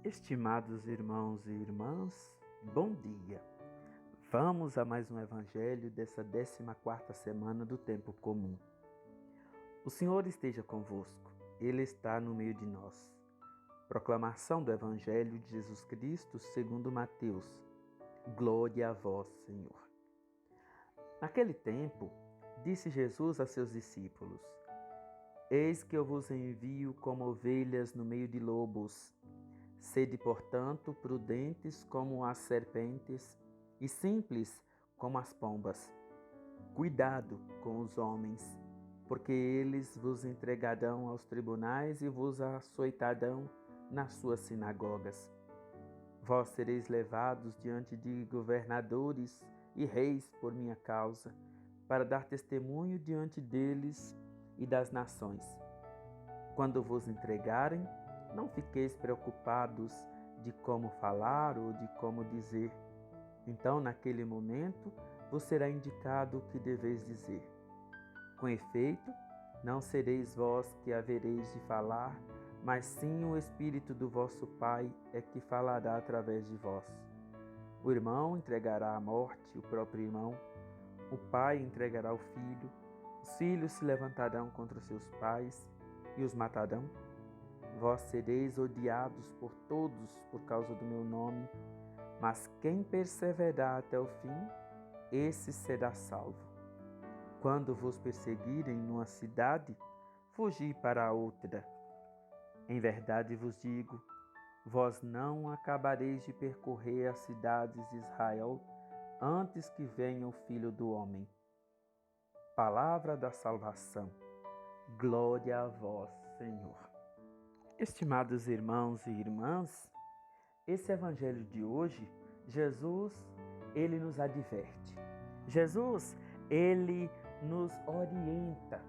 Estimados irmãos e irmãs, bom dia! Vamos a mais um evangelho dessa 14ª semana do tempo comum. O Senhor esteja convosco, Ele está no meio de nós. Proclamação do Evangelho de Jesus Cristo segundo Mateus. Glória a vós, Senhor. Naquele tempo, disse Jesus a seus discípulos: Eis que eu vos envio como ovelhas no meio de lobos. Sede, portanto, prudentes como as serpentes e simples como as pombas. Cuidado com os homens, porque eles vos entregarão aos tribunais e vos açoitarão nas suas sinagogas. Vós sereis levados diante de governadores e reis por minha causa, para dar testemunho diante deles e das nações. Quando vos entregarem, não fiqueis preocupados de como falar ou de como dizer. Então, naquele momento, vos será indicado o que deveis dizer. Com efeito, não sereis vós que havereis de falar, mas sim o Espírito do vosso Pai é que falará através de vós. O irmão entregará à morte o próprio irmão, o pai entregará o filho, os filhos se levantarão contra os seus pais e os matarão. Vós sereis odiados por todos por causa do meu nome, mas quem perseverar até o fim, esse será salvo. Quando vos perseguirem numa cidade, fugi para a outra. Em verdade vos digo, vós não acabareis de percorrer as cidades de Israel antes que venha o Filho do Homem. Palavra da salvação. Glória a vós, Senhor. Estimados irmãos e irmãs, esse evangelho de hoje, Jesus, ele nos adverte. Jesus, ele nos orienta,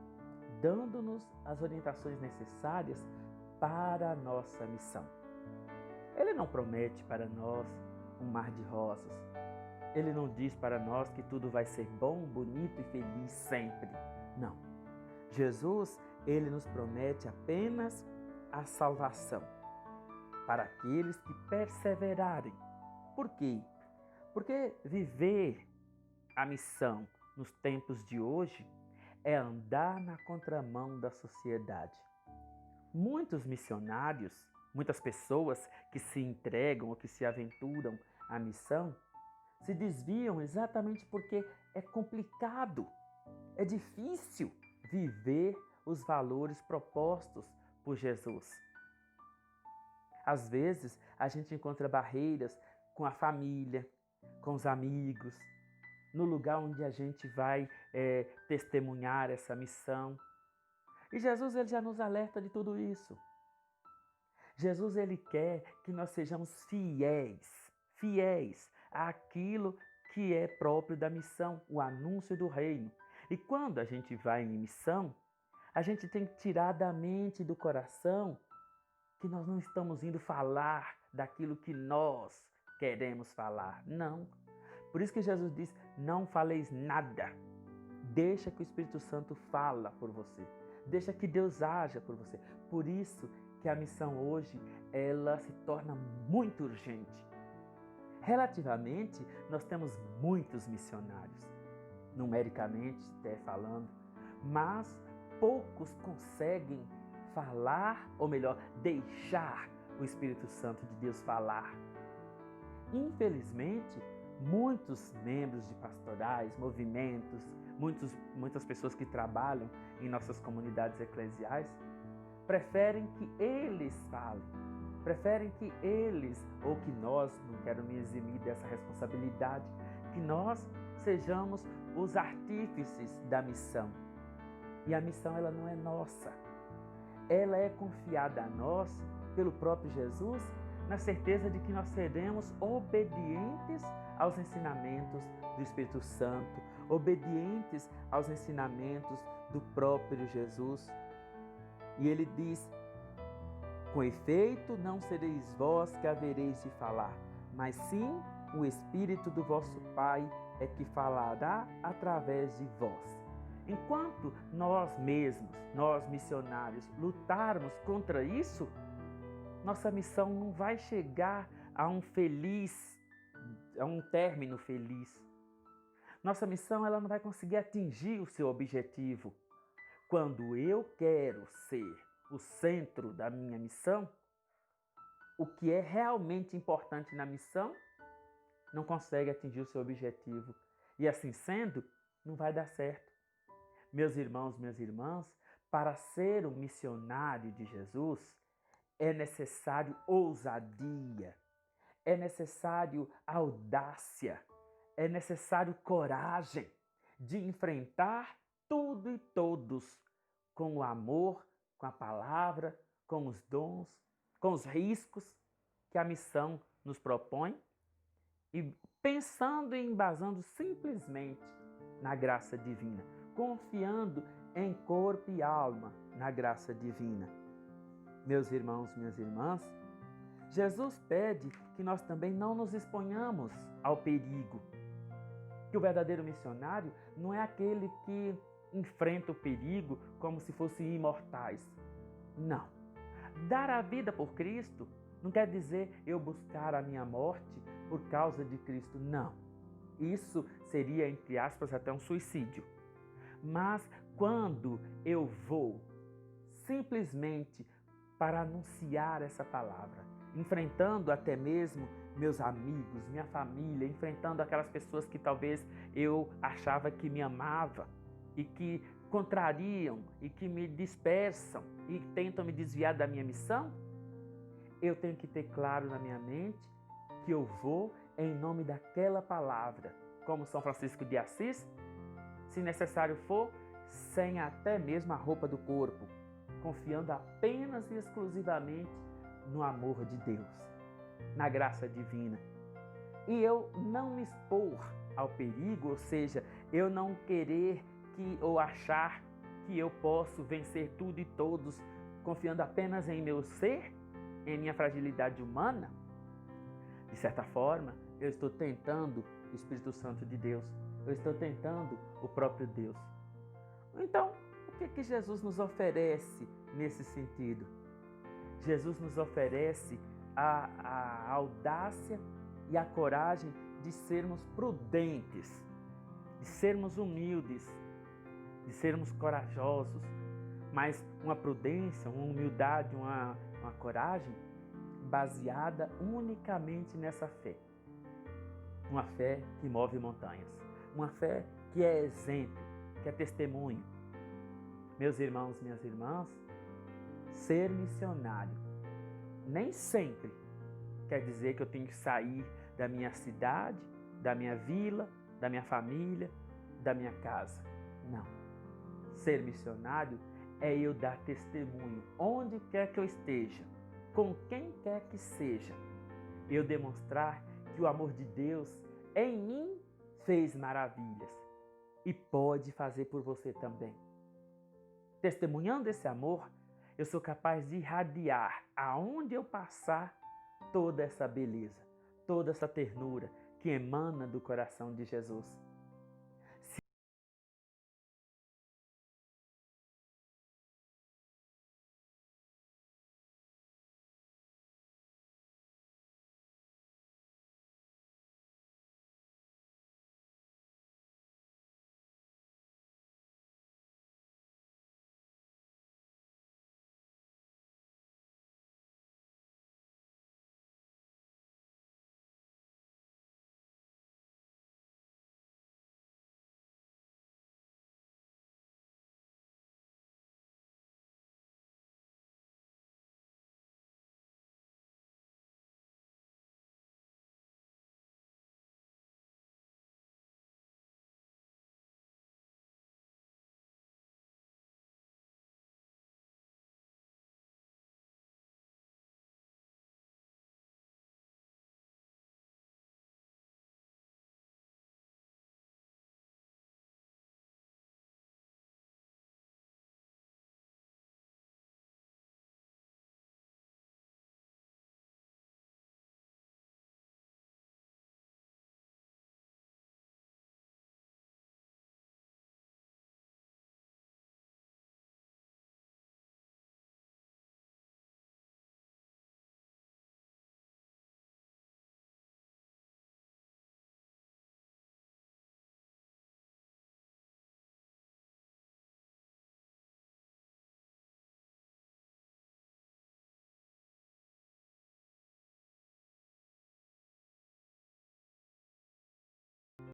dando-nos as orientações necessárias para a nossa missão. Ele não promete para nós um mar de rosas. Ele não diz para nós que tudo vai ser bom, bonito e feliz sempre. Não. Jesus, ele nos promete apenas a salvação para aqueles que perseverarem. Por quê? Porque viver a missão nos tempos de hoje é andar na contramão da sociedade. Muitos missionários, muitas pessoas que se entregam ou que se aventuram à missão, se desviam exatamente porque é complicado, é difícil viver os valores propostos por Jesus. Às vezes, a gente encontra barreiras com a família, com os amigos, no lugar onde a gente vai testemunhar essa missão. E Jesus, ele já nos alerta de tudo isso. Jesus, ele quer que nós sejamos fiéis àquilo que é próprio da missão, o anúncio do reino. E quando a gente vai em missão, a gente tem que tirar da mente e do coração que nós não estamos indo falar daquilo que nós queremos falar. Não. Por isso que Jesus diz, não faleis nada. Deixa que o Espírito Santo fala por você. Deixa que Deus haja por você. Por isso que a missão hoje, ela se torna muito urgente. Relativamente, nós temos muitos missionários, numericamente até falando, mas poucos conseguem falar, ou melhor, deixar o Espírito Santo de Deus falar. Infelizmente, muitos membros de pastorais, movimentos, muitas pessoas que trabalham em nossas comunidades eclesiais, preferem que eles falem, preferem que eles, ou que nós, não quero me eximir dessa responsabilidade, que nós sejamos os artífices da missão. E a missão, ela não é nossa. Ela é confiada a nós pelo próprio Jesus, na certeza de que nós seremos obedientes aos ensinamentos do Espírito Santo, obedientes aos ensinamentos do próprio Jesus. E ele diz, com efeito, não sereis vós que havereis de falar, mas sim o Espírito do vosso Pai é que falará através de vós. Enquanto nós mesmos, nós missionários, lutarmos contra isso, nossa missão não vai chegar a um término feliz. Nossa missão ela não vai conseguir atingir o seu objetivo. Quando eu quero ser o centro da minha missão, o que é realmente importante na missão não consegue atingir o seu objetivo. E assim sendo, não vai dar certo. Meus irmãos, minhas irmãs, para ser um missionário de Jesus, é necessário ousadia, é necessário audácia, é necessário coragem de enfrentar tudo e todos com o amor, com a palavra, com os dons, com os riscos que a missão nos propõe e pensando e embasando simplesmente na graça divina, confiando em corpo e alma na graça divina. Meus irmãos, minhas irmãs, Jesus pede que nós também não nos exponhamos ao perigo. Que o verdadeiro missionário não é aquele que enfrenta o perigo como se fossem imortais. Não. Dar a vida por Cristo não quer dizer eu buscar a minha morte por causa de Cristo. Não. Isso seria, entre aspas, até um suicídio. Mas quando eu vou simplesmente para anunciar essa palavra, enfrentando até mesmo meus amigos, minha família, enfrentando aquelas pessoas que talvez eu achava que me amava e que contrariam e que me dispersam e tentam me desviar da minha missão, eu tenho que ter claro na minha mente que eu vou em nome daquela palavra, como São Francisco de Assis, se necessário for, sem até mesmo a roupa do corpo, confiando apenas e exclusivamente no amor de Deus, na graça divina. E eu não me expor ao perigo, ou seja, eu não querer ou achar que eu posso vencer tudo e todos, confiando apenas em meu ser, em minha fragilidade humana. De certa forma, eu estou tentando o Espírito Santo de Deus, eu estou tentando o próprio Deus. Então, o que Jesus nos oferece nesse sentido? Jesus nos oferece a audácia e a coragem de sermos prudentes, de sermos humildes, de sermos corajosos, mas uma prudência, uma humildade, uma coragem baseada unicamente nessa fé. Uma fé que move montanhas, uma fé que é exemplo, que é testemunho. Meus irmãos, minhas irmãs, ser missionário nem sempre quer dizer que eu tenho que sair da minha cidade, da minha vila, da minha família, da minha casa. Não. Ser missionário é eu dar testemunho onde quer que eu esteja, com quem quer que seja. Eu demonstrar que o amor de Deus em mim fez maravilhas e pode fazer por você também. Testemunhando esse amor, eu sou capaz de irradiar aonde eu passar toda essa beleza, toda essa ternura que emana do coração de Jesus.